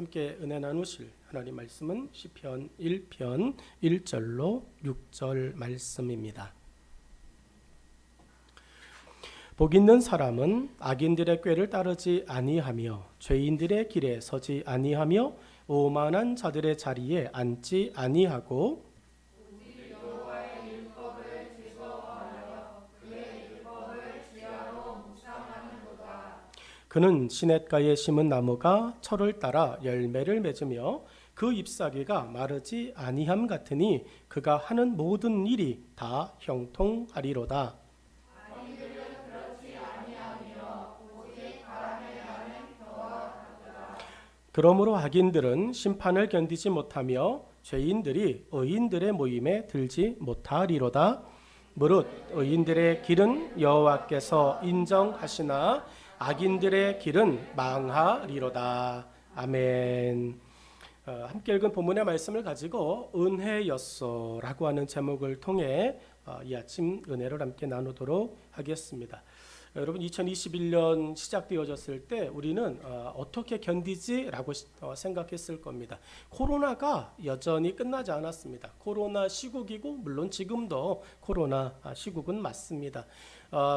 함께 은혜 나누실 하나님 말씀은 시편 1편 1절로 6절 말씀입니다. 복 있는 사람은 악인들의 꾀를 따르지 아니하며 죄인들의 길에 서지 아니하며 오만한 자들의 자리에 앉지 아니하고 그는 시냇가에 심은 나무가 철을 따라 열매를 맺으며 그 잎사귀가 마르지 아니함 같으니 그가 하는 모든 일이 다 형통하리로다. 그러므로 악인들은 심판을 견디지 못하며 죄인들이 의인들의 모임에 들지 못하리로다. 무릇 의인들의 길은 여호와께서 인정하시나 악인들의 길은 망하리로다. 아멘. 함께 읽은 본문의 말씀을 가지고 은혜였소라고 하는 제목을 통해 이 아침 은혜를 함께 나누도록 하겠습니다. 여러분 2021년 시작되어졌을 때 우리는 어떻게 견디지라고 생각했을 겁니다. 코로나가 여전히 끝나지 않았습니다. 코로나 시국이고 물론 지금도 코로나 시국은 맞습니다.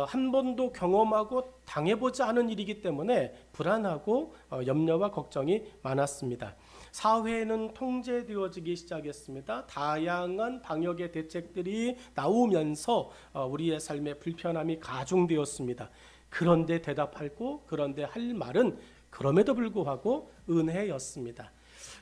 한 번도 경험하고 당해보지 않은 일이기 때문에 불안하고 염려와 걱정이 많았습니다. 사회는 통제되어지기 시작했습니다. 다양한 방역의 대책들이 나오면서 우리의 삶의 불편함이 가중되었습니다. 그런데 그런데 할 말은 그럼에도 불구하고 은혜였습니다.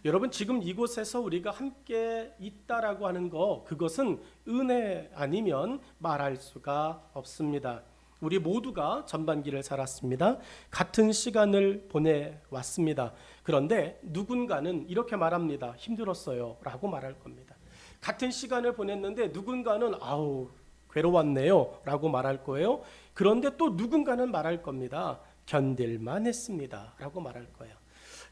여러분 지금 이곳에서 우리가 함께 있다라고 하는 그것은 은혜 아니면 말할 수가 없습니다. 우리 모두가 전반기를 살았습니다. 같은 시간을 보내왔습니다. 그런데 누군가는 이렇게 말합니다. 힘들었어요 라고 말할 겁니다. 같은 시간을 보냈는데 누군가는 아우 괴로웠네요 라고 말할 거예요. 그런데 또 누군가는 말할 겁니다. 견딜만 했습니다 라고 말할 거예요.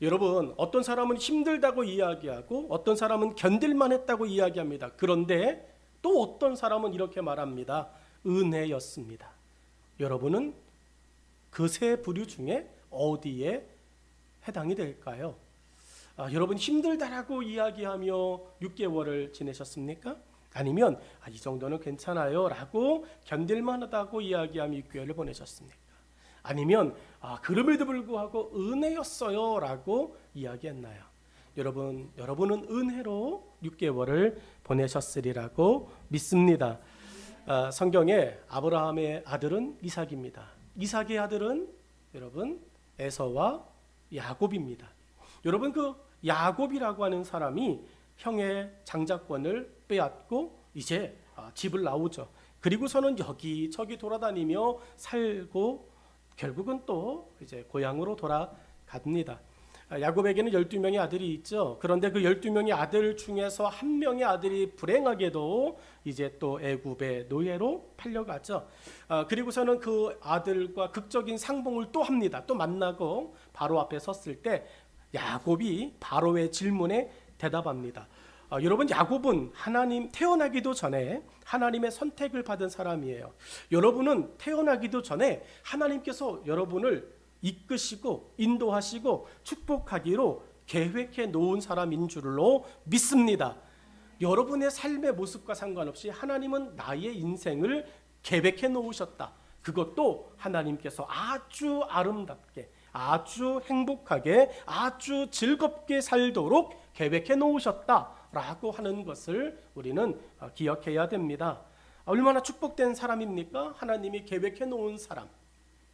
여러분 어떤 사람은 힘들다고 이야기하고 어떤 사람은 견딜만 했다고 이야기합니다. 그런데 또 어떤 사람은 이렇게 말합니다. 은혜였습니다. 여러분은 그 세 부류 중에 어디에 해당이 될까요? 여러분 힘들다라고 이야기하며 6개월을 지내셨습니까? 아니면 이 정도는 괜찮아요 라고 견딜만하다고 이야기하며 6개월을 보내셨습니까? 아니면 그럼에도 불구하고 은혜였어요 라고 이야기했나요? 여러분은 은혜로 6개월을 보내셨으리라고 믿습니다. 성경에 아브라함의 아들은 이삭입니다. 이삭의 아들은 여러분 에서와 야곱입니다. 여러분 그 야곱이라고 하는 사람이 형의 장자권을 빼앗고 이제 집을 나오죠. 그리고서는 여기저기 돌아다니며 살고 결국은 또 이제 고향으로 돌아갑니다. 야곱에게는 12명의 아들이 있죠. 그런데 그 12명의 아들 중에서 한 명의 아들이 불행하게도 이제 또 애굽의 노예로 팔려가죠. 그리고서는 그 아들과 극적인 상봉을 또 합니다. 또 만나고 바로 앞에 섰을 때 야곱이 바로의 질문에 대답합니다. 여러분 야곱은 태어나기도 전에 하나님의 선택을 받은 사람이에요. 여러분은 태어나기도 전에 하나님께서 여러분을 이끄시고 인도하시고 축복하기로 계획해 놓은 사람인 줄로 믿습니다. 여러분의 삶의 모습과 상관없이 하나님은 나의 인생을 계획해 놓으셨다. 그것도 하나님께서 아주 아름답게 아주 행복하게 아주 즐겁게 살도록 계획해 놓으셨다라고 하는 것을 우리는 기억해야 됩니다. 얼마나 축복된 사람입니까? 하나님이 계획해 놓은 사람,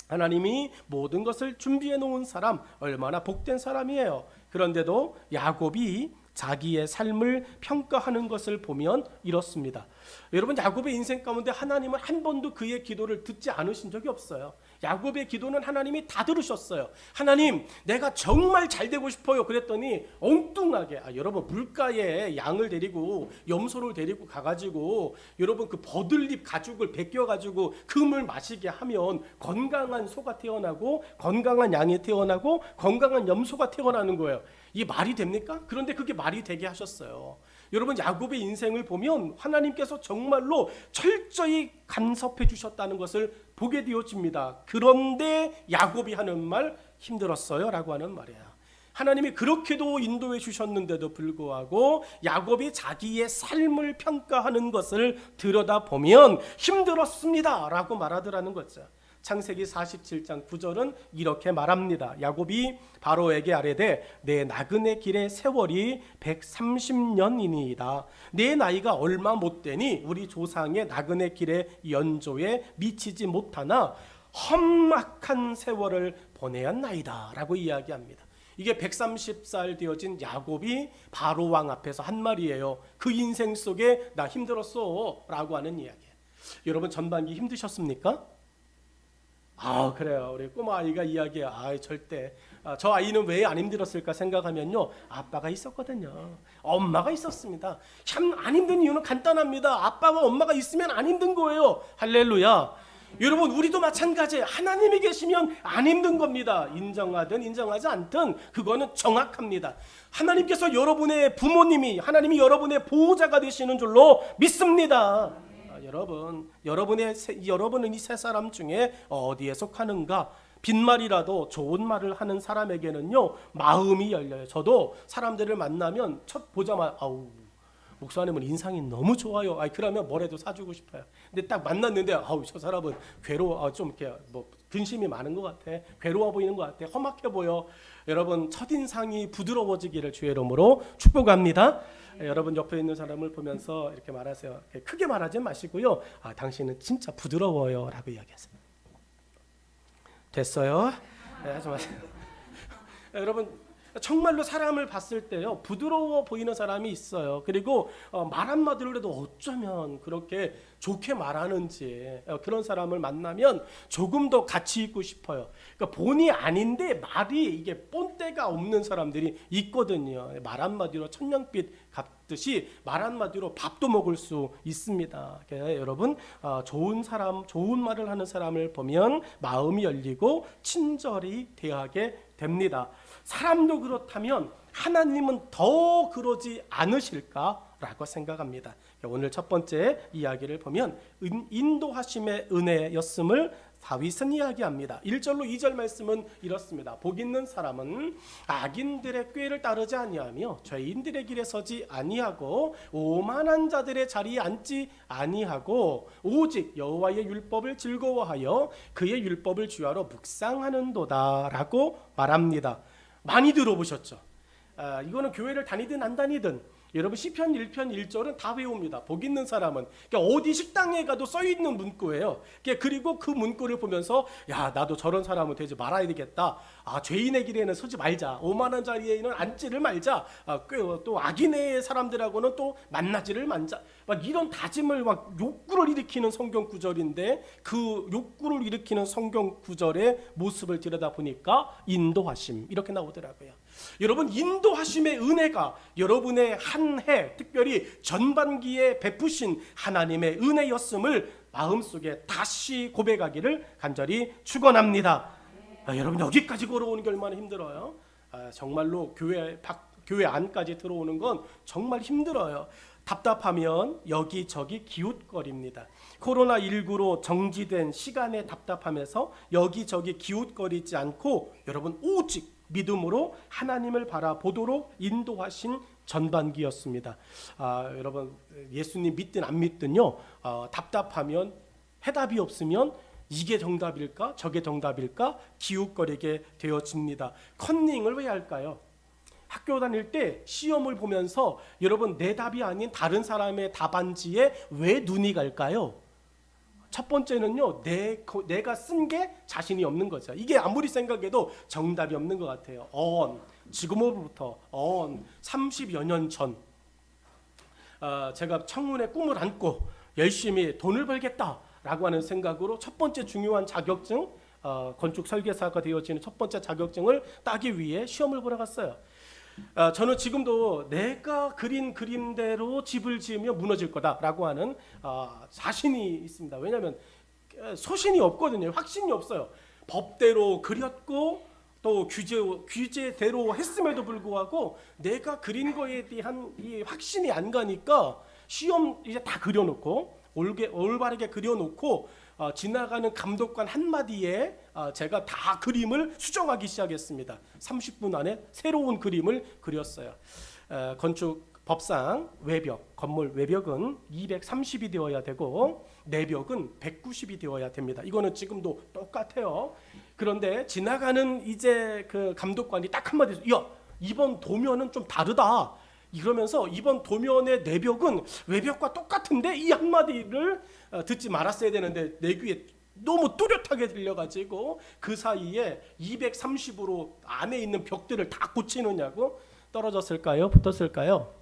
하나님이 모든 것을 준비해 놓은 사람, 얼마나 복된 사람이에요. 그런데도 야곱이 자기의 삶을 평가하는 것을 보면 이렇습니다. 여러분 야곱의 인생 가운데 하나님은 한 번도 그의 기도를 듣지 않으신 적이 없어요. 야곱의 기도는 하나님이 다 들으셨어요. 하나님 내가 정말 잘 되고 싶어요. 그랬더니 엉뚱하게 여러분 물가에 양을 데리고 염소를 데리고 가가지고 여러분 그 버들잎 가죽을 벗겨가지고 그 물 마시게 하면 건강한 소가 태어나고 건강한 양이 태어나고 건강한 염소가 태어나는 거예요. 이게 말이 됩니까? 그런데 그게 말이 되게 하셨어요. 여러분 야곱의 인생을 보면 하나님께서 정말로 철저히 간섭해 주셨다는 것을 보게 되어집니다. 그런데 야곱이 하는 말 힘들었어요 라고 하는 말이에요. 하나님이 그렇게도 인도해 주셨는데도 불구하고 야곱이 자기의 삶을 평가하는 것을 들여다보면 힘들었습니다 라고 말하더라는 거죠. 창세기 47장 9절은 이렇게 말합니다. 야곱이 바로에게 아뢰되 내 나그네 길의 세월이 130년이니이다. 내 나이가 얼마 못 되니 우리 조상의 나그네 길의 연조에 미치지 못하나 험악한 세월을 보내었나이다 라고 이야기합니다. 이게 130살 되어진 야곱이 바로 왕 앞에서 한 말이에요. 그 인생 속에 나 힘들었어 라고 하는 이야기예요. 여러분 전반기 힘드셨습니까? 그래요. 우리 꼬마 아이가 이야기해요. 절대 저 아이는 왜 안 힘들었을까 생각하면요, 아빠가 있었거든요. 엄마가 있었습니다. 참 안 힘든 이유는 간단합니다. 아빠와 엄마가 있으면 안 힘든 거예요. 할렐루야. 여러분 우리도 마찬가지예요. 하나님이 계시면 안 힘든 겁니다. 인정하든 인정하지 않든 그거는 정확합니다. 하나님께서 여러분의 부모님이, 하나님이 여러분의 보호자가 되시는 줄로 믿습니다. 여러분은 이 세 사람 중에 어디에 속하는가? 빈말이라도 좋은 말을 하는 사람에게는요 마음이 열려요. 저도 사람들을 만나면 첫 보자마자 목사님은 인상이 너무 좋아요. 그러면 뭐라도 사주고 싶어요. 근데 딱 만났는데 저 사람은 괴로워, 좀 이렇게 근심이 많은 것 같아, 괴로워 보이는 것 같아, 험악해 보여. 여러분 첫인상이 부드러워지기를 주의 이름으로 축복합니다. 여러분 옆에 있는 사람을 보면서 이렇게 말하세요. 크게 말하지 마시고요. 당신은 진짜 부드러워요 라고 이야기하세요. 됐어요? 하지 마세요. 여러분 정말로 사람을 봤을 때요 부드러워 보이는 사람이 있어요. 그리고 말 한마디로 해도 어쩌면 그렇게 좋게 말하는지, 그런 사람을 만나면 조금 더 같이 있고 싶어요. 그러니까 본의 아닌데 말이 이게 본때가 없는 사람들이 있거든요. 말 한마디로 천냥빛 갚듯이 말 한마디로 밥도 먹을 수 있습니다. 여러분 좋은 사람, 좋은 말을 하는 사람을 보면 마음이 열리고 친절히 대하게 됩니다. 사람도 그렇다면 하나님은 더 그러지 않으실까라고 생각합니다. 오늘 첫 번째 이야기를 보면 인도하심의 은혜였음을 다윗은 이야기합니다. 1절로 2절 말씀은 이렇습니다. 복 있는 사람은 악인들의 꾀를 따르지 아니하며 죄인들의 길에 서지 아니하고 오만한 자들의 자리에 앉지 아니하고 오직 여호와의 율법을 즐거워하여 그의 율법을 주야로 묵상하는도다 라고 말합니다. 많이 들어보셨죠? 이거는 교회를 다니든 안 다니든 여러분 시편 1편 1절은 다 외웁니다. 복 있는 사람은, 그러니까 어디 식당에 가도 써있는 문구예요. 그리고 그 문구를 보면서 나도 저런 사람은 되지 말아야 되겠다. 죄인의 길에는 서지 말자. 오만한 자리에는 앉지를 말자. 또 악인의 사람들하고는 또 만나지를 말자. 막 이런 다짐을 막 욕구를 일으키는 성경 구절인데, 그 욕구를 일으키는 성경 구절의 모습을 들여다보니까 인도하심 이렇게 나오더라고요. 여러분 인도하심의 은혜가 여러분의 한 해, 특별히 전반기에 베푸신 하나님의 은혜였음을 마음속에 다시 고백하기를 간절히 축원합니다. 여러분 여기까지 걸어오는 게 얼마나 힘들어요. 정말로 교회 안까지 들어오는 건 정말 힘들어요. 답답하면 여기저기 기웃거립니다. 코로나19로 정지된 시간의 답답함에서 여기저기 기웃거리지 않고 여러분 오직 믿음으로 하나님을 바라보도록 인도하신 전반기였습니다. 여러분 예수님 믿든 안 믿든요, 답답하면, 해답이 없으면 이게 정답일까 저게 정답일까 기웃거리게 되어집니다. 컨닝을 왜 할까요? 학교 다닐 때 시험을 보면서 여러분 내 답이 아닌 다른 사람의 답안지에 왜 눈이 갈까요? 첫 번째는요, 내가 쓴 게 자신이 없는 거죠. 이게 아무리 생각해도 정답이 없는 것 같아요. 지금으로부터 30여 년 전 제가 청운의 꿈을 안고 열심히 돈을 벌겠다라고 하는 생각으로 첫 번째 중요한 자격증, 건축 설계사가 되어지는 첫 번째 자격증을 따기 위해 시험을 보러 갔어요. 저는 지금도 내가 그린 그림대로 집을 지으면 무너질 거다라고 하는 자신이 있습니다. 왜냐하면 소신이 없거든요. 확신이 없어요. 법대로 그렸고 또 규제대로 했음에도 불구하고 내가 그린 거에 대한 이 확신이 안 가니까 시험 이제 다 그려놓고 올바르게 그려놓고 지나가는 감독관 한마디에 제가 다 그림을 수정하기 시작했습니다. 30분 안에 새로운 그림을 그렸어요. 건축 법상 외벽, 건물 외벽은 230이 되어야 되고 내벽은 190이 되어야 됩니다. 이거는 지금도 똑같아요. 그런데 지나가는 이제 그 감독관이 딱 한마디, 야, 이번 도면은 좀 다르다. 이러면서 이번 도면의 내벽은 외벽과 똑같은데, 이 한마디를 듣지 말았어야 되는데 내 귀에 너무 뚜렷하게 들려가지고 그 사이에 230으로 안에 있는 벽들을 다 고치느냐고 떨어졌을까요? 붙었을까요?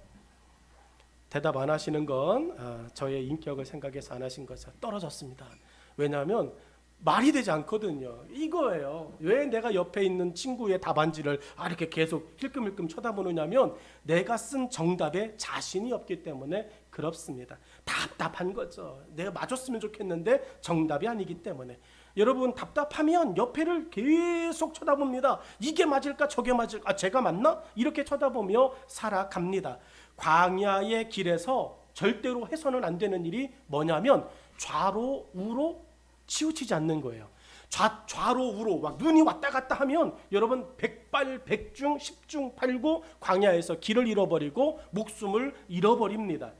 대답 안 하시는 건 저의 인격을 생각해서 안 하신 거죠. 떨어졌습니다. 왜냐하면 말이 되지 않거든요. 이거예요. 왜 내가 옆에 있는 친구의 답안지를 이렇게 계속 힐끔힐끔 쳐다보느냐면 내가 쓴 정답에 자신이 없기 때문에 그렇습니다. 답답한 거죠. 내가 맞았으면 좋겠는데 정답이 아니기 때문에. 여러분, 답답하면 옆에를 계속 쳐다봅니다. 이게 맞을까 저게 맞을까, 제가 맞나? 이렇게 쳐다보며 살아갑니다. 광야의 길에서 절대로 해서는 안 되는 일이 뭐냐면 좌로 우로 치우치지 않는 거예요. 좌로 우로 막 눈이 왔다 갔다 하면 여러분 백발백중 십중팔구 광야에서 길을 잃어버리고 목숨을 잃어버립니다.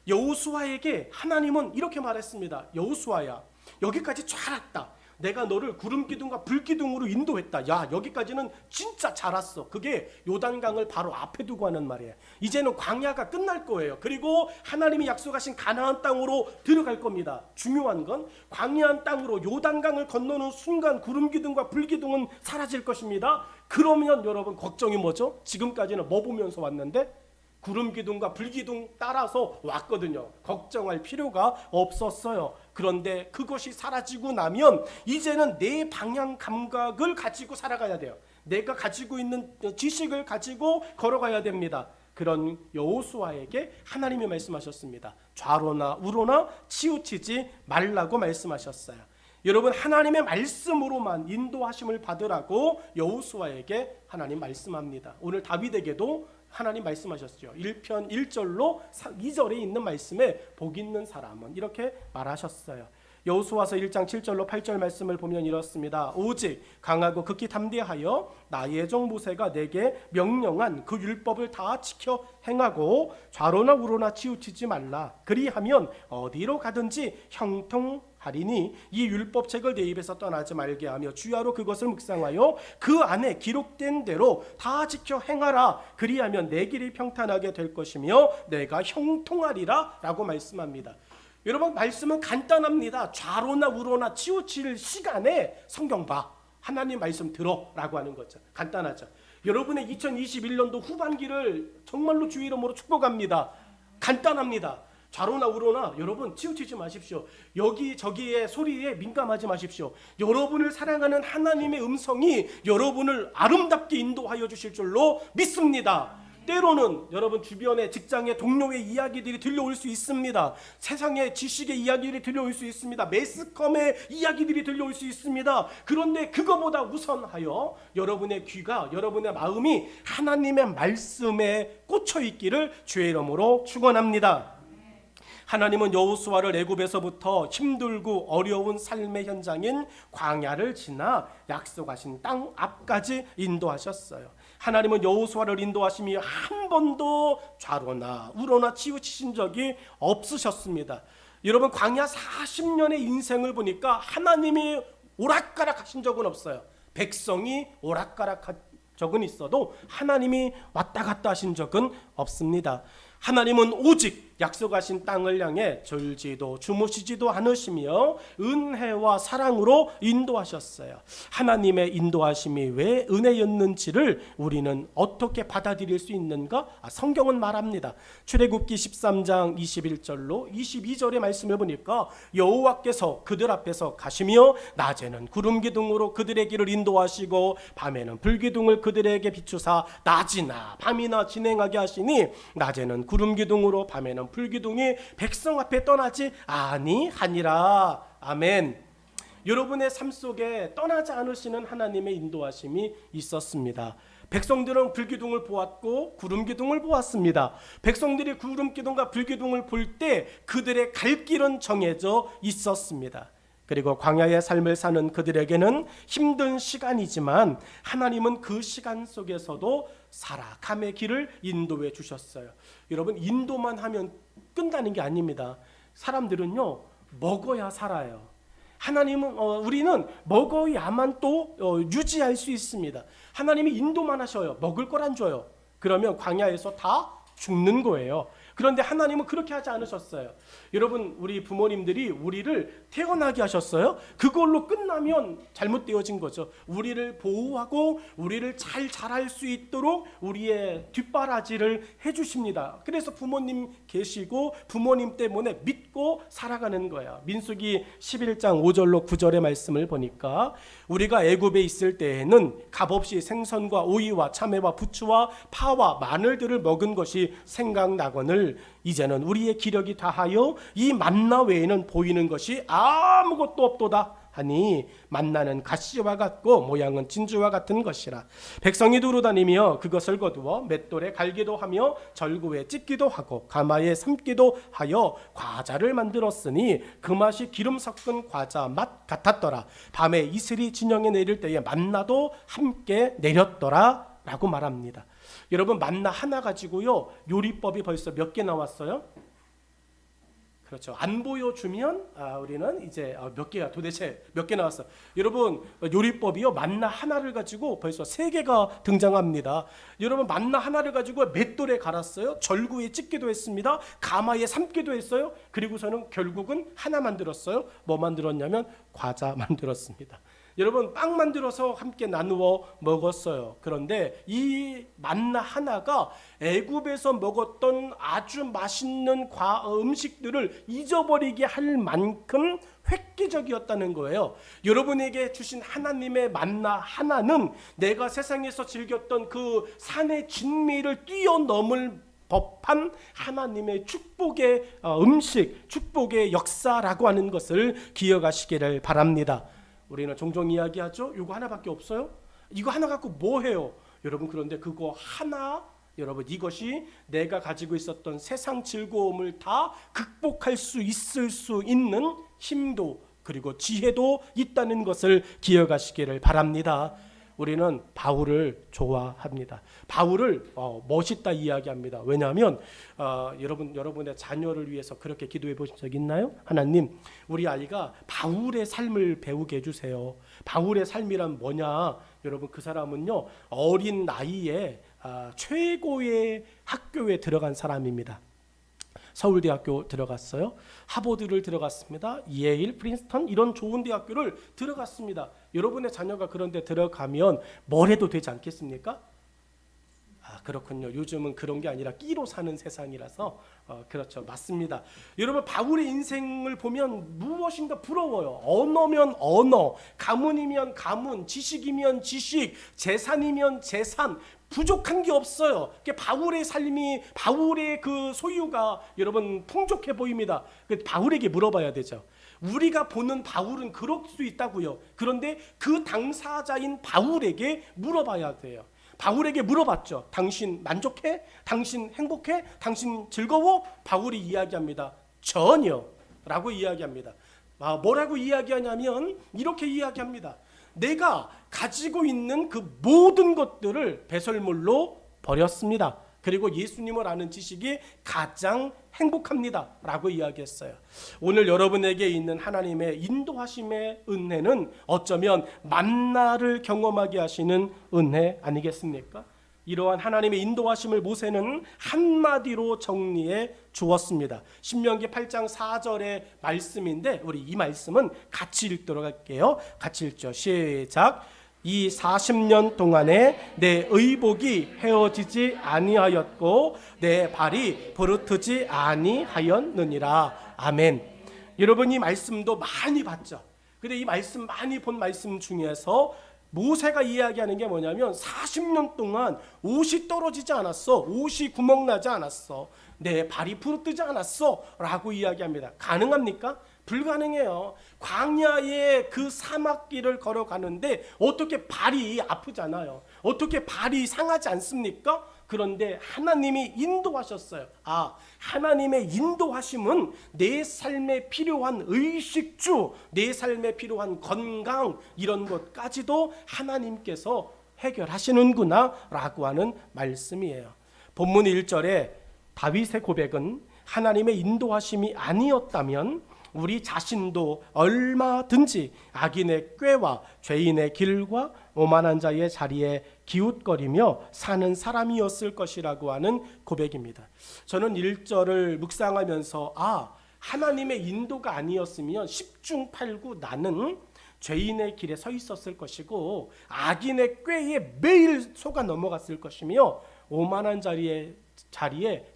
여호수아에게 하나님은 이렇게 말했습니다. 여호수아야, 여기까지 잘 왔다. 내가 너를 구름 기둥과 불 기둥으로 인도했다. 야, 여기까지는 진짜 잘 왔어. 그게 요단강을 바로 앞에 두고 하는 말이에요. 이제는 광야가 끝날 거예요. 그리고 하나님이 약속하신 가나안 땅으로 들어갈 겁니다. 중요한 건 광야한 땅으로 요단강을 건너는 순간 구름 기둥과 불 기둥은 사라질 것입니다. 그러면 여러분 걱정이 뭐죠? 지금까지는 뭐 보면서 왔는데? 구름 기둥과 불 기둥 따라서 왔거든요. 걱정할 필요가 없었어요. 그런데 그것이 사라지고 나면 이제는 내 방향 감각을 가지고 살아가야 돼요. 내가 가지고 있는 지식을 가지고 걸어가야 됩니다. 그런 여호수아에게 하나님이 말씀하셨습니다. 좌로나 우로나 치우치지 말라고 말씀하셨어요. 여러분, 하나님의 말씀으로만 인도하심을 받으라고 여호수아에게 하나님 말씀합니다. 오늘 다윗에게도 하나님 말씀하셨죠. 1편 1절로 2절에 있는 말씀에 복 있는 사람은 이렇게 말하셨어요. 여호수아서 1장 7절로 8절 말씀을 보면 이렇습니다. 오직 강하고 극히 담대하여 나의 종 모세가 내게 명령한 그 율법을 다 지켜 행하고 좌로나 우로나 치우치지 말라. 그리하면 어디로 가든지 형통하리니 이 율법책을 내 입에서 떠나지 말게 하며 주야로 그것을 묵상하여 그 안에 기록된 대로 다 지켜 행하라. 그리하면 내 길이 평탄하게 될 것이며 내가 형통하리라 라고 말씀합니다. 여러분, 말씀은 간단합니다. 좌로나 우로나 치우칠 시간에 성경 봐, 하나님 말씀 들어 라고 하는 거죠. 간단하죠. 여러분의 2021년도 후반기를 정말로 주의 이름으로 축복합니다. 간단합니다. 좌로나 우로나 여러분 치우치지 마십시오. 여기저기의 소리에 민감하지 마십시오. 여러분을 사랑하는 하나님의 음성이 여러분을 아름답게 인도하여 주실 줄로 믿습니다. 때로는 여러분 주변의 직장의 동료의 이야기들이 들려올 수 있습니다. 세상의 지식의 이야기들이 들려올 수 있습니다. 매스컴의 이야기들이 들려올 수 있습니다. 그런데 그거보다 우선하여 여러분의 귀가, 여러분의 마음이 하나님의 말씀에 꽂혀 있기를 주의 이름으로 축원합니다. 하나님은 여호수아를 애굽에서부터 힘들고 어려운 삶의 현장인 광야를 지나 약속하신 땅 앞까지 인도하셨어요. 하나님은 여호수아를 인도하심이 한 번도 좌로나 우로나 치우치신 적이 없으셨습니다. 여러분, 광야 40년의 인생을 보니까 하나님이 오락가락 하신 적은 없어요. 백성이 오락가락 한 적은 있어도 하나님이 왔다 갔다 하신 적은 없습니다. 하나님은 오직 약속하신 땅을 향해 졸지도 주무시지도 않으시며 은혜와 사랑으로 인도하셨어요. 하나님의 인도하심이 왜 은혜였는지를 우리는 어떻게 받아들일 수 있는가? 성경은 말합니다. 출애굽기 13장 21절로 22절의 말씀을 보니까 여호와께서 그들 앞에서 가시며 낮에는 구름 기둥으로 그들의 길을 인도하시고 밤에는 불 기둥을 그들에게 비추사 낮이나 밤이나 진행하게 하시니 낮에는 구름 기둥으로 밤에는 불 기둥이 백성 앞에 떠나지 아니하니라. 아멘. 여러분의 삶 속에 떠나지 않으시는 하나님의 인도하심이 있었습니다. 백성들은 불기둥을 보았고 구름기둥을 보았습니다. 백성들이 구름기둥과 불기둥을 볼 때 그들의 갈 길은 정해져 있었습니다. 그리고 광야의 삶을 사는 그들에게는 힘든 시간이지만 하나님은 그 시간 속에서도 살아감의 길을 인도해 주셨어요. 여러분, 인도만 하면 끝나는 게 아닙니다. 사람들은요, 먹어야 살아요. 하나님은 우리는 먹어야만 또 유지할 수 있습니다. 하나님이 인도만 하셔요. 먹을 걸 안 줘요. 그러면 광야에서 다 죽는 거예요. 그런데 하나님은 그렇게 하지 않으셨어요. 여러분, 우리 부모님들이 우리를 태어나게 하셨어요. 그걸로 끝나면 잘못되어진 거죠. 우리를 보호하고 우리를 잘 자랄 수 있도록 우리의 뒷바라지를 해주십니다. 그래서 부모님 계시고 부모님 때문에 믿고 살아가는 거예요. 민수기 11장 5절로 9절의 말씀을 보니까 우리가 애굽에 있을 때에는 값없이 생선과 오이와 참외와 부추와 파와 마늘들을 먹은 것이 생각나거늘 이제는 우리의 기력이 다하여 이 만나 외에는 보이는 것이 아무것도 없도다 하니 만나는 가시와 같고 모양은 진주와 같은 것이라. 백성이 두루 다니며 그것을 거두어 맷돌에 갈기도 하며 절구에 찢기도 하고 가마에 삶기도 하여 과자를 만들었으니 그 맛이 기름 섞은 과자 맛 같았더라. 밤에 이슬이 진영에 내릴 때에 만나도 함께 내렸더라 라고 말합니다. 여러분, 만나 하나 가지고요, 요리법이 벌써 몇 개 나왔어요? 그렇죠. 안 보여주면 우리는 이제 몇 개야, 도대체 몇 개 나왔어? 여러분, 요리법이요, 만나 하나를 가지고 벌써 3개가 등장합니다. 여러분, 만나 하나를 가지고 맷돌에 갈았어요. 절구에 찢기도 했습니다. 가마에 삶기도 했어요. 그리고서는 결국은 하나 만들었어요. 뭐 만들었냐면 과자 만들었습니다. 여러분, 빵 만들어서 함께 나누어 먹었어요. 그런데 이 만나 하나가 애굽에서 먹었던 아주 맛있는 음식들을 잊어버리게 할 만큼 획기적이었다는 거예요. 여러분에게 주신 하나님의 만나 하나는 내가 세상에서 즐겼던 그 산의 진미를 뛰어넘을 법한 하나님의 축복의 음식, 축복의 역사라고 하는 것을 기억하시기를 바랍니다. 우리는 종종 이야기하죠. 이거 하나밖에 없어요? 이거 하나 갖고 뭐 해요? 여러분, 그런데 그거 하나, 여러분, 이것이 내가 가지고 있었던 세상 즐거움을 다 극복할 수 있을 수 있는 힘도 그리고 지혜도 있다는 것을 기억하시기를 바랍니다. 우리는 바울을 좋아합니다. 바울을 멋있다 이야기합니다. 왜냐하면 여러분의 자녀를 위해서 그렇게 기도해 보신 적 있나요? 하나님, 우리 아이가 바울의 삶을 배우게 해주세요. 바울의 삶이란 뭐냐? 여러분, 그 사람은요, 어린 나이에 최고의 학교에 들어간 사람입니다. 서울대학교 들어갔어요. 하버드를 들어갔습니다. 예일, 프린스턴 이런 좋은 대학교를 들어갔습니다. 여러분의 자녀가 그런 데 들어가면 뭘 해도 되지 않겠습니까? 그렇군요. 요즘은 그런 게 아니라 끼로 사는 세상이라서 그렇죠. 맞습니다. 여러분, 바울의 인생을 보면 무엇인가 부러워요. 언어면 언어, 가문이면 가문, 지식이면 지식, 재산이면 재산, 부족한 게 없어요. 바울의 삶이, 바울의 그 소유가 여러분 풍족해 보입니다. 바울에게 물어봐야 되죠. 우리가 보는 바울은 그럴 수 있다고요. 그런데 그 당사자인 바울에게 물어봐야 돼요. 바울에게 물어봤죠. 당신 만족해? 당신 행복해? 당신 즐거워? 바울이 이야기합니다. 전혀 라고 이야기합니다. 뭐라고 이야기하냐면 이렇게 이야기합니다. 내가 가지고 있는 그 모든 것들을 배설물로 버렸습니다. 그리고 예수님을 아는 지식이 가장 행복합니다 라고 이야기했어요. 오늘 여러분에게 있는 하나님의 인도하심의 은혜는 어쩌면 만나를 경험하게 하시는 은혜 아니겠습니까? 이러한 하나님의 인도하심을 모세는 한마디로 정리해 주었습니다. 신명기 8장 4절의 말씀인데 우리 이 말씀은 같이 읽도록 할게요. 같이 읽죠. 시작. 이 40년 동안에 내 의복이 헤어지지 아니하였고 내 발이 부르트지 아니하였느니라. 아멘. 여러분, 이 말씀도 많이 봤죠. 근데 이 말씀 많이 본 말씀 중에서 모세가 이야기하는 게 뭐냐면 40년 동안 옷이 떨어지지 않았어. 옷이 구멍나지 않았어. 내 발이 부르뜨지 않았어 라고 이야기합니다. 가능합니까? 불가능해요. 광야의 그 사막길을 걸어가는데 어떻게 발이 아프잖아요. 어떻게 발이 상하지 않습니까? 그런데 하나님이 인도하셨어요. 하나님의 인도하심은 내 삶에 필요한 의식주, 내 삶에 필요한 건강, 이런 것까지도 하나님께서 해결하시는구나 라고 하는 말씀이에요. 본문 1절에 다윗의 고백은 하나님의 인도하심이 아니었다면 우리 자신도 얼마든지 악인의 꾀와 죄인의 길과 오만한 자의 자리에 기웃거리며 사는 사람이었을 것이라고 하는 고백입니다. 저는 1절을 묵상하면서 하나님의 인도가 아니었으면 10중 8구 나는 죄인의 길에 서 있었을 것이고 악인의 꾀에 매일 속아 넘어갔을 것이며 오만한 자리에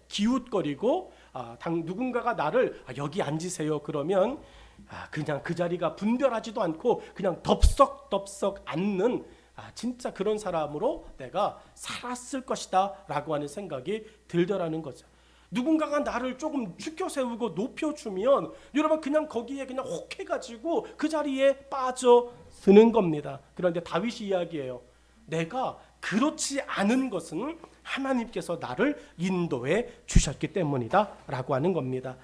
기웃거리고 누군가가 나를 여기 앉으세요 그러면 그냥 그 자리가 분별하지도 않고 그냥 덥석 앉는 진짜 그런 사람으로 내가 살았을 것이다 라고 하는 생각이 들더라는 거죠. 누군가가 나를 조금 죽여 세우고 높여주면 여러분 그냥 거기에 그냥 혹해가지고 그 자리에 빠져드는 겁니다. 그런데 다윗이 이야기해요. 내가 그렇지 않은 것은 하나님께서 나를 인도해 주셨기 때문이다 라고 하는 겁니다.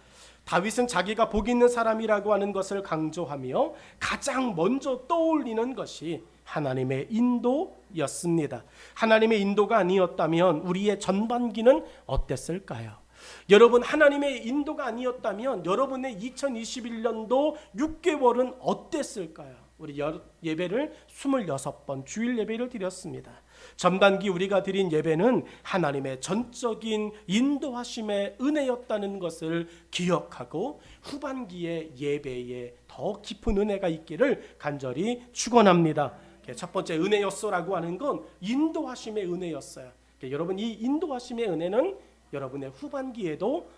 다윗은 자기가 복 있는 사람이라고 하는 것을 강조하며 가장 먼저 떠올리는 것이 하나님의 인도였습니다. 하나님의 인도가 아니었다면 우리의 전반기는 어땠을까요? 여러분, 하나님의 인도가 아니었다면 여러분의 2021년도 6개월은 어땠을까요? 우리 예배를 26번 주일 예배를 드렸습니다. 전반기 우리가 드린 예배는 하나님의 전적인 인도하심의 은혜였다는 것을 기억하고 후반기의 예배에 더 깊은 은혜가 있기를 간절히 축원합니다. 첫 번째 은혜였소라고 하는 건 인도하심의 은혜였어요. 여러분, 이 인도하심의 은혜는 여러분의 후반기에도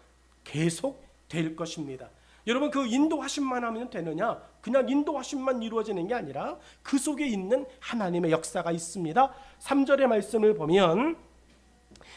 계속 될 것입니다. 여러분, 그 인도하심만 하면 되느냐? 그냥 인도하심만 이루어지는 게 아니라 그 속에 있는 하나님의 역사가 있습니다. 3절의 말씀을 보면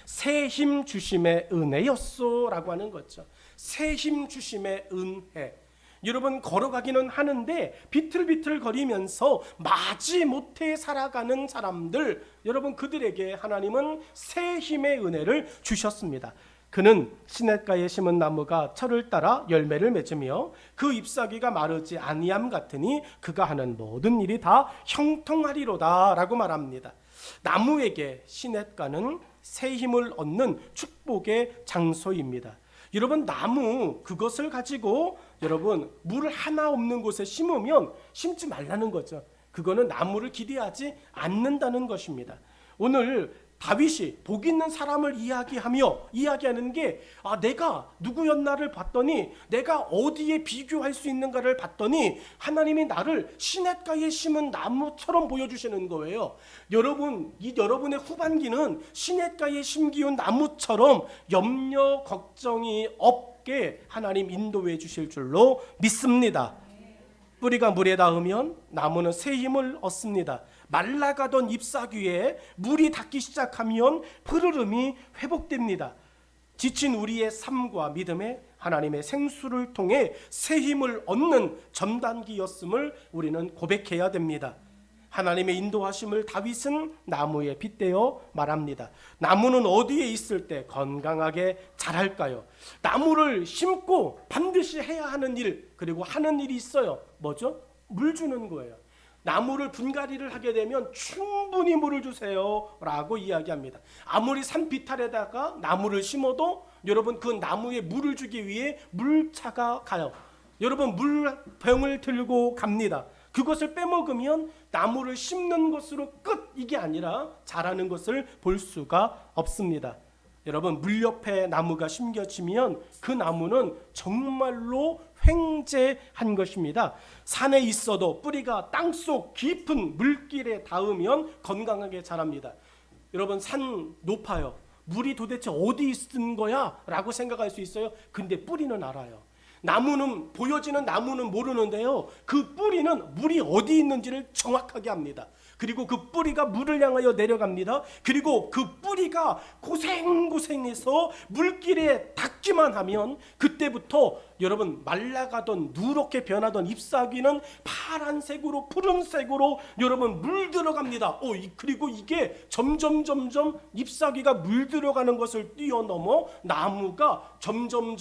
새 힘 주심의 은혜였소라고 하는 거죠. 새 힘 주심의 은혜. 여러분, 걸어가기는 하는데 비틀비틀 거리면서 마지못해 살아가는 사람들, 여러분 그들에게 하나님은 새 힘의 은혜를 주셨습니다. 그는 시냇가에 심은 나무가 철을 따라 열매를 맺으며 그 잎사귀가 마르지 아니함 같으니 그가 하는 모든 일이 다 형통하리로다 라고 말합니다. 나무에게 시냇가는 새 힘을 얻는 축복의 장소입니다. 여러분, 나무 그것을 가지고 여러분 물 하나 없는 곳에 심으면 심지 말라는 거죠. 그거는 나무를 기대하지 않는다는 것입니다. 오늘 다윗이 복 있는 사람을 이야기하는 게 내가 누구였나를 봤더니 내가 어디에 비교할 수 있는가를 봤더니 하나님이 나를 시냇가에 심은 나무처럼 보여주시는 거예요. 여러분, 여러분의 후반기는 시냇가에 심기운 나무처럼 염려 걱정이 없게 하나님 인도해 주실 줄로 믿습니다. 뿌리가 물에 닿으면 나무는 새 힘을 얻습니다. 말라가던 잎사귀에 물이 닿기 시작하면 푸르름이 회복됩니다. 지친 우리의 삶과 믿음에 하나님의 생수를 통해 새 힘을 얻는 전단기였음을 우리는 고백해야 됩니다. 하나님의 인도하심을 다윗은 나무에 빗대어 말합니다. 나무는 어디에 있을 때 건강하게 자랄까요? 나무를 심고 반드시 해야 하는 일, 그리고 하는 일이 있어요. 뭐죠? 물 주는 거예요. 나무를 분갈이를 하게 되면 충분히 물을 주세요 라고 이야기합니다. 아무리 산 비탈에다가 나무를 심어도 여러분 그 나무에 물을 주기 위해 물차가 가요. 여러분, 물병을 들고 갑니다. 그것을 빼먹으면 나무를 심는 것으로 끝, 이게 아니라 자라는 것을 볼 수가 없습니다. 여러분, 물 옆에 나무가 심겨지면 그 나무는 정말로 횡재한 것입니다. 산에 있어도 뿌리가 땅속 깊은 물길에 닿으면 건강하게 자랍니다. 여러분, 산 높아요. 물이 도대체 어디 있는 거야? 라고 생각할 수 있어요. 근데 뿌리는 알아요. 나무는 보여지는 나무는 모르는데요. 그 뿌리는 물이 어디 있는지를 정확하게 합니다. 그리고 그 뿌리가 물을 향하여 내려갑니다. 그리고 그 뿌리가 고생고생해서 물길에 닿기만 하면 그때부터 여러분 말라가던 누렇게 변하던 잎사귀는 파란색으로 푸른색으로 여러분 물 들어갑니다. 그리고 이게 점점 잎사귀가 물 들어가는 것을 뛰어넘어 나무가 점점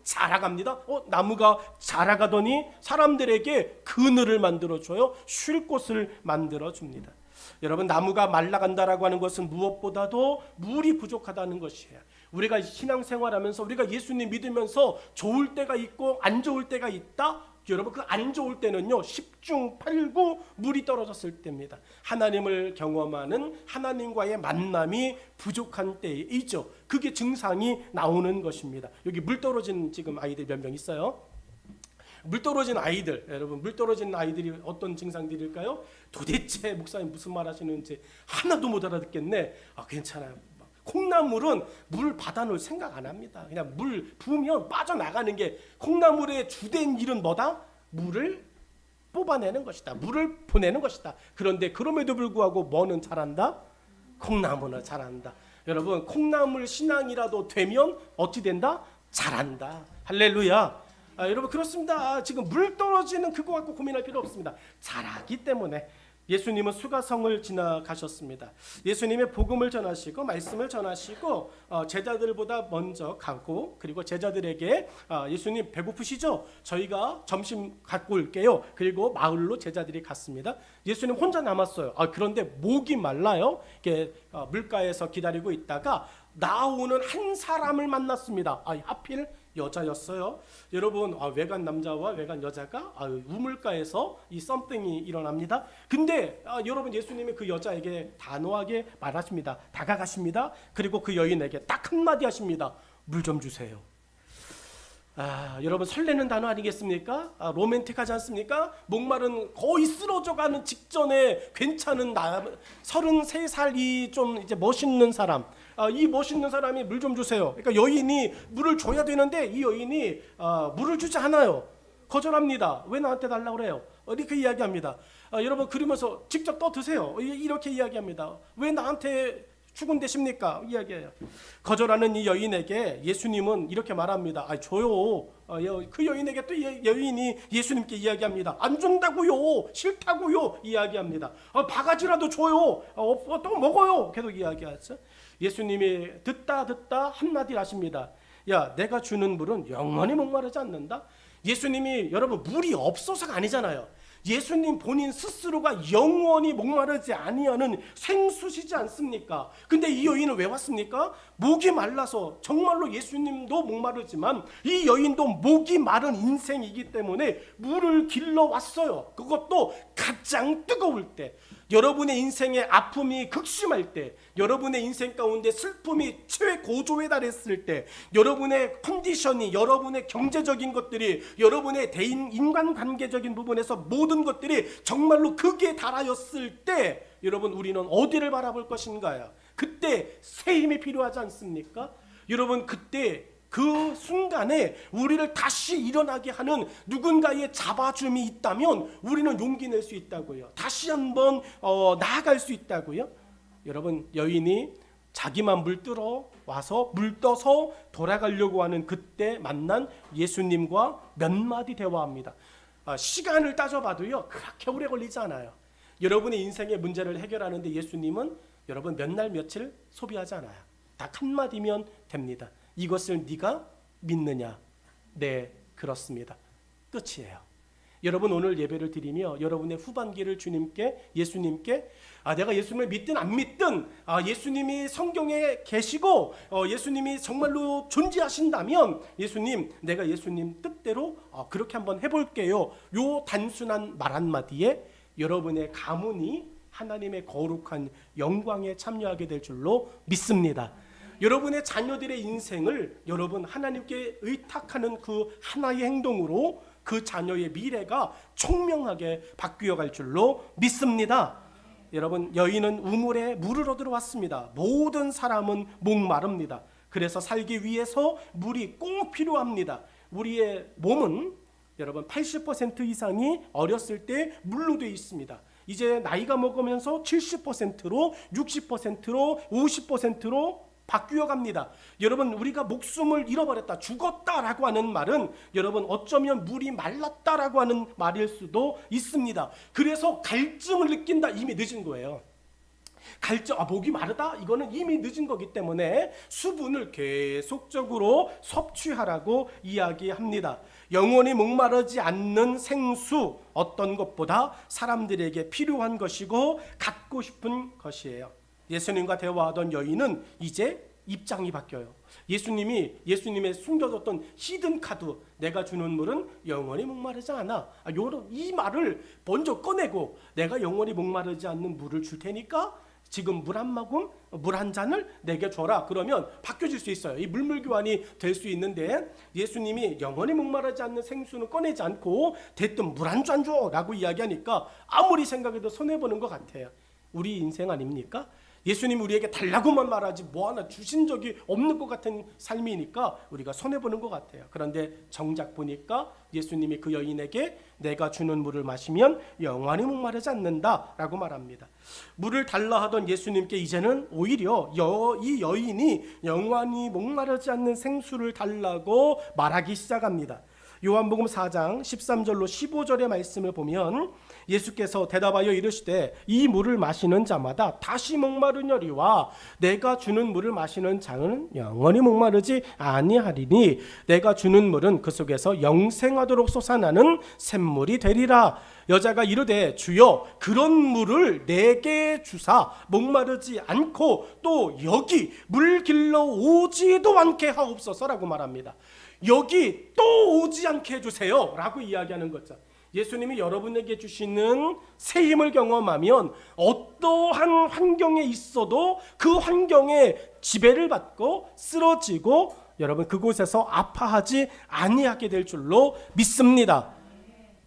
자라갑니다. 나무가 자라가더니 사람들에게 그늘을 만들어줘요. 쉴 곳을 만들어줍니다. 여러분, 나무가 말라간다라고 하는 것은 무엇보다도 물이 부족하다는 것이에요. 우리가 신앙생활하면서 우리가 예수님 믿으면서 좋을 때가 있고 안 좋을 때가 있다. 여러분, 그 안 좋을 때는요 10중 8구 물이 떨어졌을 때입니다. 하나님을 경험하는 하나님과의 만남이 부족한 때이죠. 그게 증상이 나오는 것입니다. 여기 물 떨어진 지금 아이들 몇 명 있어요? 물 떨어진 아이들, 여러분, 물 떨어진 아이들이 어떤 증상들일까요? 도대체 목사님 무슨 말 하시는지 하나도 못 알아듣겠네. 괜찮아요. 콩나물은 물 받아놓을 생각 안 합니다. 그냥 물 부으면 빠져나가는 게, 콩나물의 주된 일은 뭐다? 물을 뽑아내는 것이다. 물을 보내는 것이다. 그런데 그럼에도 불구하고 뭐는 잘한다? 콩나물은 잘한다. 여러분, 콩나물 신앙이라도 되면 어찌 된다? 잘한다. 할렐루야. 여러분, 그렇습니다. 지금 물 떨어지는 그거 갖고 고민할 필요 없습니다. 잘하기 때문에. 예수님은 수가성을 지나가셨습니다. 예수님의 복음을 전하시고 말씀을 전하시고 제자들보다 먼저 가고, 그리고 제자들에게 예수님 배고프시죠? 저희가 점심 갖고 올게요. 그리고 마을로 제자들이 갔습니다. 예수님 혼자 남았어요. 그런데 목이 말라요. 이렇게 물가에서 기다리고 있다가 나오는 한 사람을 만났습니다. 하필 여자였어요. 여러분, 외간 남자와 외간 여자가 우물가에서 이 썸띵이 일어납니다. 근데 여러분, 예수님이 그 여자에게 단호하게 말하십니다. 다가가십니다. 그리고 그 여인에게 딱 한마디 하십니다. 물 좀 주세요. 여러분, 설레는 단어 아니겠습니까? 로맨틱하지 않습니까? 목마른 거의 쓰러져가는 직전에 괜찮은 33살이 좀 이제 멋있는 사람, 이 멋있는 사람이 물 좀 주세요. 그러니까 여인이 물을 줘야 되는데 이 여인이 물을 주지 않아요. 거절합니다. 왜 나한테 달라고 그래요? 이렇게 이야기합니다. 여러분, 그러면서 직접 떠 드세요. 이렇게 이야기합니다. 왜 나한테 추근대십니까? 이야기해요. 거절하는 이 여인에게 예수님은 이렇게 말합니다. 줘요. 그 여인에게 또 여인이 예수님께 이야기합니다. 안 준다고요. 싫다고요. 이야기합니다. 바가지라도 줘요. 또 먹어요. 계속 이야기하죠. 예수님이 듣다 한마디 하십니다. 내가 주는 물은 영원히 목마르지 않는다. 예수님이 여러분 물이 없어서가 아니잖아요. 예수님 본인 스스로가 영원히 목마르지 아니하는 생수시지 않습니까? 근데 이 여인은 왜 왔습니까? 목이 말라서. 정말로 예수님도 목마르지만 이 여인도 목이 마른 인생이기 때문에 물을 길러 왔어요. 그것도 가장 뜨거울 때, 여러분의 인생의 아픔이 극심할 때, 여러분의 인생 가운데 슬픔이 최고조에 달했을 때, 여러분의 컨디션이, 여러분의 경제적인 것들이, 여러분의 인간관계적인 부분에서 모든 것들이 정말로 극에 달하였을 때, 여러분, 우리는 어디를 바라볼 것인가요? 그때 새 힘이 필요하지 않습니까? 여러분, 그때 그 순간에 우리를 다시 일어나게 하는 누군가의 잡아줌이 있다면 우리는 용기 낼 수 있다고요. 다시 한번 나아갈 수 있다고요. 여러분, 여인이 자기만 물 뜨러 와서 물 떠서 돌아가려고 하는 그때 만난 예수님과 몇 마디 대화합니다. 시간을 따져봐도요 그렇게 오래 걸리지 않아요. 여러분의 인생의 문제를 해결하는데 예수님은 여러분 몇 날 며칠 소비하지 않아요. 딱 한마디면 됩니다. 이것을 네가 믿느냐? 네, 그렇습니다. 끝이에요. 여러분, 오늘 예배를 드리며 여러분의 후반기를 주님께, 예수님께, 내가 예수님을 믿든 안 믿든 예수님이 성경에 계시고 예수님이 정말로 존재하신다면 예수님, 내가 예수님 뜻대로 그렇게 한번 해볼게요. 요 단순한 말 한마디에 여러분의 가문이 하나님의 거룩한 영광에 참여하게 될 줄로 믿습니다. 여러분의 자녀들의 인생을 여러분 하나님께 의탁하는 그 하나의 행동으로 그 자녀의 미래가 총명하게 바뀌어 갈 줄로 믿습니다. 여러분, 여인은 우물에 물을 얻으러 왔습니다. 모든 사람은 목마릅니다. 그래서 살기 위해서 물이 꼭 필요합니다. 우리의 몸은 여러분 80% 이상이 어렸을 때 물로 되어 있습니다. 이제 나이가 먹으면서 70%로 60%로 50%로 바뀌어 갑니다. 여러분, 우리가 목숨을 잃어버렸다, 죽었다라고 하는 말은 여러분 어쩌면 물이 말랐다라고 하는 말일 수도 있습니다. 그래서 갈증을 느낀다, 이미 늦은 거예요. 목이 마르다, 이거는 이미 늦은 거기 때문에 수분을 계속적으로 섭취하라고 이야기합니다. 영원히 목마르지 않는 생수, 어떤 것보다 사람들에게 필요한 것이고 갖고 싶은 것이에요. 예수님과 대화하던 여인은 이제 입장이 바뀌어요. 예수님의 숨겨뒀던 히든 카드, 내가 주는 물은 영원히 목마르지 않아, 이 말을 먼저 꺼내고, 내가 영원히 목마르지 않는 물을 줄 테니까 지금 물 한 모금, 물 한 잔을 내게 줘라. 그러면 바뀌어질 수 있어요. 이 물물 교환이 될 수 있는데, 예수님이 영원히 목마르지 않는 생수는 꺼내지 않고 대뜸 물 한 잔 줘라고 이야기하니까 아무리 생각해도 손해보는 것 같아요. 우리 인생 아닙니까? 예수님이 우리에게 달라고만 말하지 뭐 하나 주신 적이 없는 것 같은 삶이니까 우리가 손해보는 것 같아요. 그런데 정작 보니까 예수님이 그 여인에게 내가 주는 물을 마시면 영원히 목마르지 않는다라고 말합니다. 물을 달라 하던 예수님께 이제는 오히려 이 여인이 영원히 목마르지 않는 생수를 달라고 말하기 시작합니다. 요한복음 4장 13절로 15절의 말씀을 보면 예수께서 대답하여 이르시되 이 물을 마시는 자마다 다시 목마르냐리와 내가 주는 물을 마시는 자는 영원히 목마르지 아니하리니 내가 주는 물은 그 속에서 영생하도록 솟아나는 샘물이 되리라. 여자가 이르되 주여 그런 물을 내게 주사 목마르지 않고 또 여기 물 길러 오지도 않게 하옵소서라고 말합니다. 여기 또 오지 않게 해주세요 라고 이야기하는 거죠. 예수님이 여러분에게 주시는 새 힘을 경험하면 어떠한 환경에 있어도 그 환경에 지배를 받고 쓰러지고 여러분 그곳에서 아파하지 아니하게 될 줄로 믿습니다.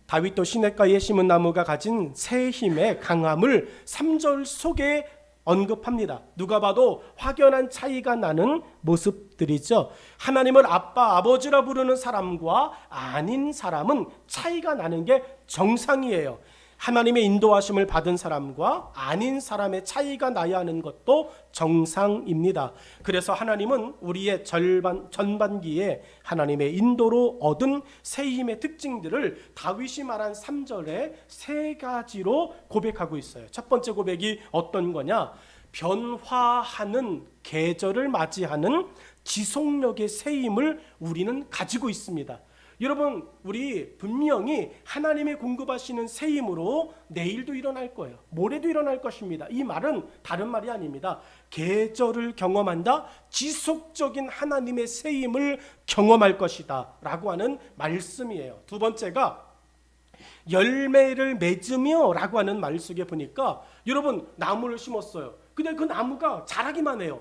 다윗도 시냇가에 심은 나무가 가진 새 힘의 강함을 3절 속에 언급합니다. 누가 봐도 확연한 차이가 나는 모습들이죠. 하나님을 아빠, 아버지라 부르는 사람과 아닌 사람은 차이가 나는 게 정상이에요. 하나님의 인도하심을 받은 사람과 아닌 사람의 차이가 나야 하는 것도 정상입니다. 그래서 하나님은 우리의 전반기에 하나님의 인도로 얻은 새 힘의 특징들을 다윗이 말한 3절에 세 가지로 고백하고 있어요. 첫 번째 고백이 어떤 거냐? 변화하는 계절을 맞이하는 지속력의 새 힘을 우리는 가지고 있습니다. 여러분, 우리 분명히 하나님이 공급하시는 새 힘으로 내일도 일어날 거예요. 모레도 일어날 것입니다. 이 말은 다른 말이 아닙니다. 계절을 경험한다, 지속적인 하나님의 새 힘을 경험할 것이다 라고 하는 말씀이에요. 두 번째가 열매를 맺으며 라고 하는 말 속에 보니까 여러분 나무를 심었어요. 근데 그 나무가 자라기만 해요.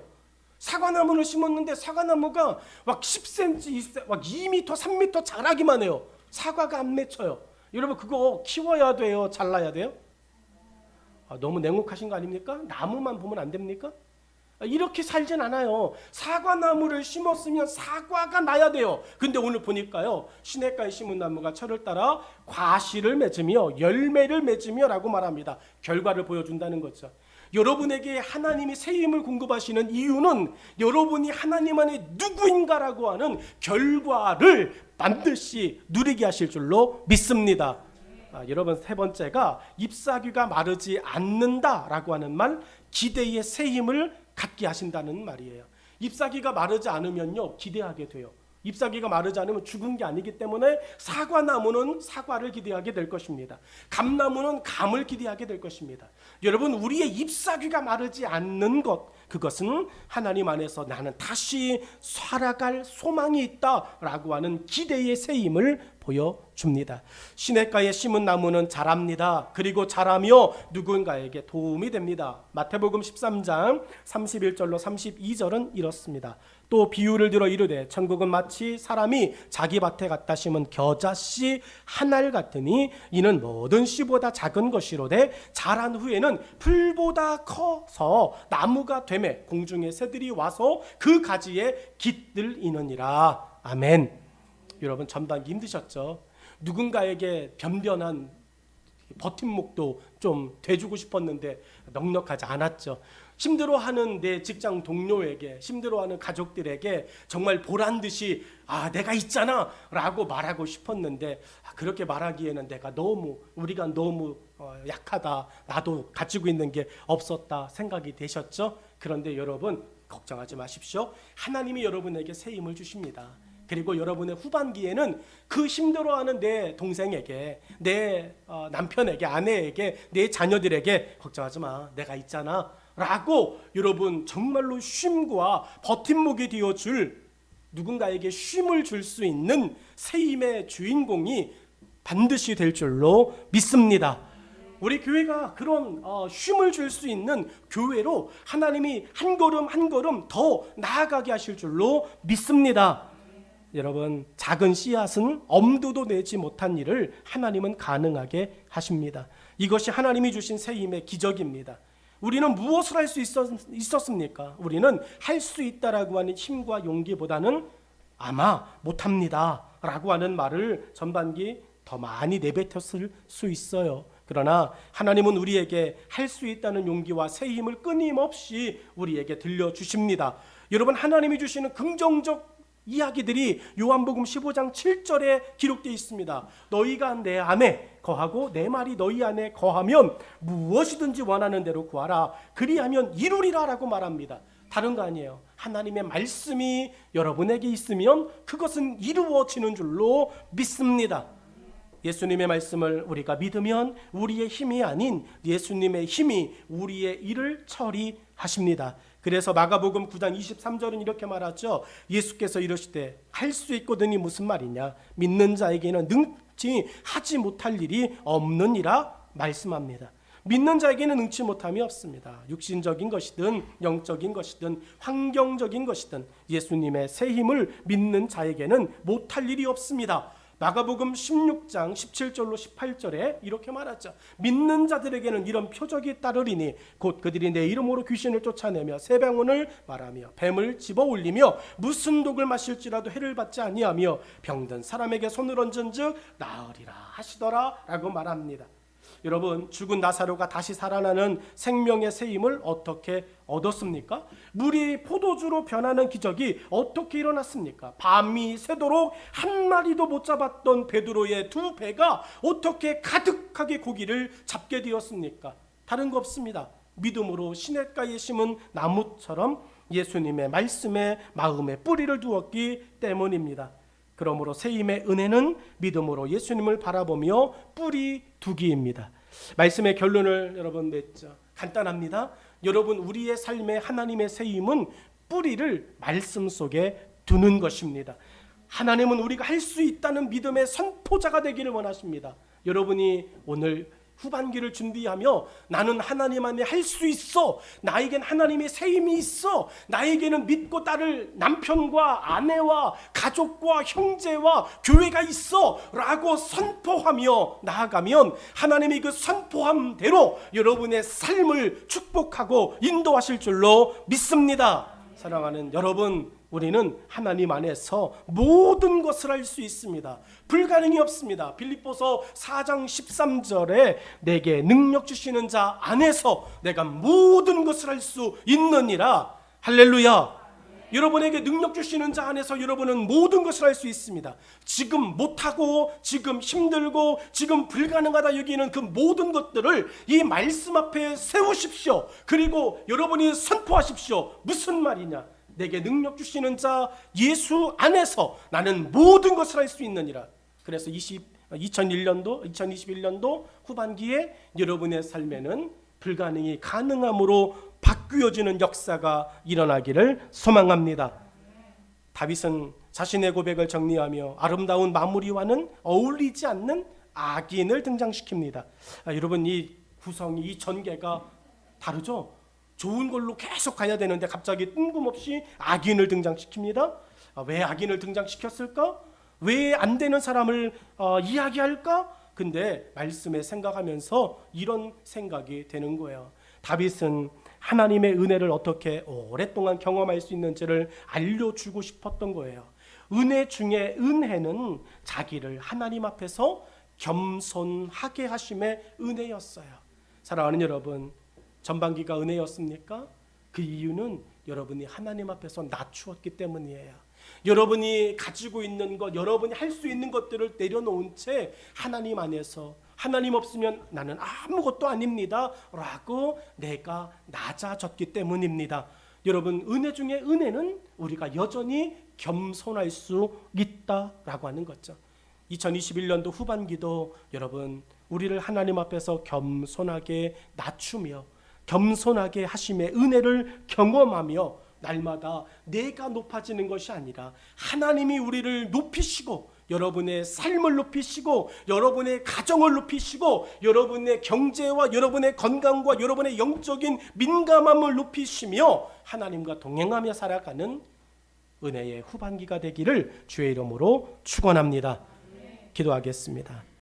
사과나무를 심었는데 사과나무가 막 10cm, 20cm, 막 2m, 3m 자라기만 해요. 사과가 안 맺혀요. 여러분 그거 키워야 돼요? 잘라야 돼요? 너무 냉혹하신 거 아닙니까? 나무만 보면 안 됩니까? 이렇게 살진 않아요. 사과나무를 심었으면 사과가 나야 돼요. 근데 오늘 보니까요, 시냇가에 심은 나무가 철을 따라 과실을 맺으며 열매를 맺으며 라고 말합니다. 결과를 보여준다는 거죠. 여러분에게 하나님이 새 힘을 공급하시는 이유는 여러분이 하나님 안에 누구인가라고 하는 결과를 반드시 누리게 하실 줄로 믿습니다. 여러분 세 번째가 잎사귀가 마르지 않는다라고 하는 말, 기대의 새 힘을 갖게 하신다는 말이에요. 잎사귀가 마르지 않으면요 기대하게 돼요. 잎사귀가 마르지 않으면 죽은 게 아니기 때문에 사과나무는 사과를 기대하게 될 것입니다. 감나무는 감을 기대하게 될 것입니다. 여러분 우리의 잎사귀가 마르지 않는 것, 그것은 하나님 안에서 나는 다시 살아갈 소망이 있다라고 하는 기대의 새 힘을 보여줍니다. 시냇가에 심은 나무는 자랍니다. 그리고 자라며 누군가에게 도움이 됩니다. 마태복음 13장 31절로 32절은 이렇습니다. 또 비유를 들어 이르되 천국은 마치 사람이 자기 밭에 갖다 심은 겨자씨 한 알 같으니 이는 모든 씨보다 작은 것이로되 자란 후에는 풀보다 커서 나무가 되매 공중의 새들이 와서 그 가지에 깃들이느니라. 아멘. 여러분 전반기 힘드셨죠? 누군가에게 변변한 버팀목도 좀 돼주고 싶었는데 넉넉하지 않았죠. 힘들어하는 내 직장 동료에게, 힘들어하는 가족들에게 정말 보란듯이 내가 있잖아 라고 말하고 싶었는데 그렇게 말하기에는 우리가 너무 약하다, 나도 가지고 있는 게 없었다 생각이 되셨죠? 그런데 여러분 걱정하지 마십시오. 하나님이 여러분에게 새 힘을 주십니다. 그리고 여러분의 후반기에는 그 힘들어하는 내 동생에게, 내 남편에게, 아내에게, 내 자녀들에게 걱정하지 마, 내가 있잖아 라고 여러분 정말로 쉼과 버팀목이 되어줄, 누군가에게 쉼을 줄 수 있는 새 힘의 주인공이 반드시 될 줄로 믿습니다. 우리 교회가 그런 쉼을 줄 수 있는 교회로 하나님이 한 걸음 한 걸음 더 나아가게 하실 줄로 믿습니다. 여러분 작은 씨앗은 엄두도 내지 못한 일을 하나님은 가능하게 하십니다. 이것이 하나님이 주신 새 힘의 기적입니다. 우리는 무엇을 할 수 있었습니까? 우리는 할 수 있다라고 하는 힘과 용기보다는 아마 못합니다 라고 하는 말을 전반기 더 많이 내뱉었을 수 있어요. 그러나 하나님은 우리에게 할 수 있다는 용기와 새 힘을 끊임없이 우리에게 들려주십니다. 여러분 하나님이 주시는 긍정적 이야기들이 요한복음 15장 7절에 기록되어 있습니다. 너희가 내 안에 거하고 내 말이 너희 안에 거하면 무엇이든지 원하는 대로 구하라. 그리하면 이루리라 라고 말합니다. 다른 거 아니에요. 하나님의 말씀이 여러분에게 있으면 그것은 이루어지는 줄로 믿습니다. 예수님의 말씀을 우리가 믿으면 우리의 힘이 아닌 예수님의 힘이 우리의 일을 처리하십니다. 그래서 마가복음 9장 23절은 이렇게 말하죠. 예수께서 이러시되 할 수 있거든이 무슨 말이냐, 믿는 자에게는 능치 하지 못할 일이 없느니라 말씀합니다. 믿는 자에게는 능치 못함이 없습니다. 육신적인 것이든 영적인 것이든 환경적인 것이든 예수님의 새 힘을 믿는 자에게는 못할 일이 없습니다. 마가복음 16장 17절로 18절에 이렇게 말하죠. 믿는 자들에게는 이런 표적이 따르리니 곧 그들이 내 이름으로 귀신을 쫓아내며 새 방언을 말하며 뱀을 집어올리며 무슨 독을 마실지라도 해를 받지 아니하며 병든 사람에게 손을 얹은즉 나으리라 하시더라 라고 말합니다. 여러분 죽은 나사로가 다시 살아나는 생명의 새 힘을 어떻게 얻었습니까? 물이 포도주로 변하는 기적이 어떻게 일어났습니까? 밤이 새도록 한 마리도 못 잡았던 베드로의 두 배가 어떻게 가득하게 고기를 잡게 되었습니까? 다른 거 없습니다. 믿음으로 시냇가에 심은 나무처럼 예수님의 말씀에 마음에 뿌리를 두었기 때문입니다. 그러므로 새 힘의 은혜는 믿음으로 예수님을 바라보며 뿌리 두기입니다. 말씀의 결론을 여러분 맺죠. 간단합니다. 여러분 우리의 삶에 하나님의 새 힘은 뿌리를 말씀 속에 두는 것입니다. 하나님은 우리가 할 수 있다는 믿음의 선포자가 되기를 원하십니다. 여러분이 오늘 후반기를 준비하며 나는 하나님 안에 할 수 있어, 나에겐 하나님의 새 힘이 있어, 나에게는 믿고 따를 남편과 아내와 가족과 형제와 교회가 있어 라고 선포하며 나아가면 하나님이 그 선포함대로 여러분의 삶을 축복하고 인도하실 줄로 믿습니다. 사랑하는 여러분, 우리는 하나님 안에서 모든 것을 할 수 있습니다. 불가능이 없습니다. 빌립보서 4장 13절에 내게 능력 주시는 자 안에서 내가 모든 것을 할 수 있느니라. 할렐루야. 여러분에게 능력 주시는 자 안에서 여러분은 모든 것을 할 수 있습니다. 지금 못하고 지금 힘들고 지금 불가능하다 여기는 그 모든 것들을 이 말씀 앞에 세우십시오. 그리고 여러분이 선포하십시오. 무슨 말이냐? 내게 능력 주시는 자 예수 안에서 나는 모든 것을 할 수 있느니라. 그래서 2021년도 후반기에 여러분의 삶에는 불가능이 가능함으로 바뀌어지는 역사가 일어나기를 소망합니다. 다윗은 자신의 고백을 정리하며 아름다운 마무리와는 어울리지 않는 악인을 등장시킵니다. 여러분 이 구성이, 이 전개가 다르죠? 좋은 걸로 계속 가야 되는데 갑자기 뜬금없이 악인을 등장시킵니다. 왜 악인을 등장시켰을까? 왜 안 되는 사람을 이야기할까? 근데 말씀에 생각하면서 이런 생각이 되는 거예요. 다윗은 하나님의 은혜를 어떻게 오랫동안 경험할 수 있는지를 알려주고 싶었던 거예요. 은혜 중에 은혜는 자기를 하나님 앞에서 겸손하게 하심의 은혜였어요. 사랑하는 여러분, 전반기가 은혜였습니까? 그 이유는 여러분이 하나님 앞에서 낮추었기 때문이에요. 여러분이 가지고 있는 것, 여러분이 할 수 있는 것들을 내려놓은 채 하나님 안에서 하나님 없으면 나는 아무것도 아닙니다 라고 내가 낮아졌기 때문입니다. 여러분, 은혜 중에 은혜는 우리가 여전히 겸손할 수 있다라고 하는 거죠. 2021년도 후반기도 여러분, 우리를 하나님 앞에서 겸손하게 낮추며 겸손하게 하심의 은혜를 경험하며 날마다 내가 높아지는 것이 아니라 하나님이 우리를 높이시고 여러분의 삶을 높이시고 여러분의 가정을 높이시고 여러분의 경제와 여러분의 건강과 여러분의 영적인 민감함을 높이시며 하나님과 동행하며 살아가는 은혜의 후반기가 되기를 주의 이름으로 축원합니다. 기도하겠습니다.